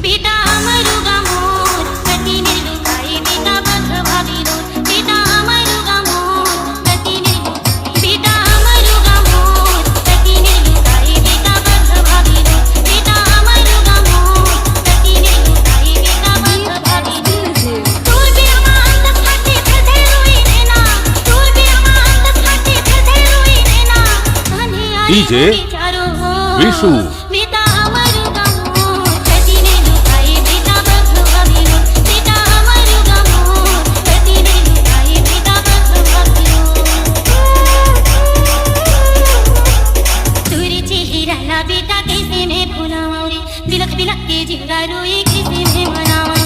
बेटा अमरुगा मोर कतीने लुकाई बेटा बख भाभी रोर बेटा अमरुगा मोर कतीने बेटा अमरुगा मोर कतीने लुकाई बेटा बख भाभी रोर बेटा अमरुगा मोर कतीने लुकाई बेटा बख भाभी रोर तोर भी अमान तक खाते फिरते रोई नैना तोर भी अमान तक खाते फिरते रोई नैना आने आई डीजे चारों ओर विशु बेटा अमरुगा मोर कतीने लुकाई बेटा बख भाभी रोर बेटा अमरुगा मोर कतीने लुकाई बेटा बख भाभी रोर तुरी चेहरा बेटा कैसे मैं भुलाऊं रे बिलख बिलख के जिंगा रोई कैसे मैं मनाऊं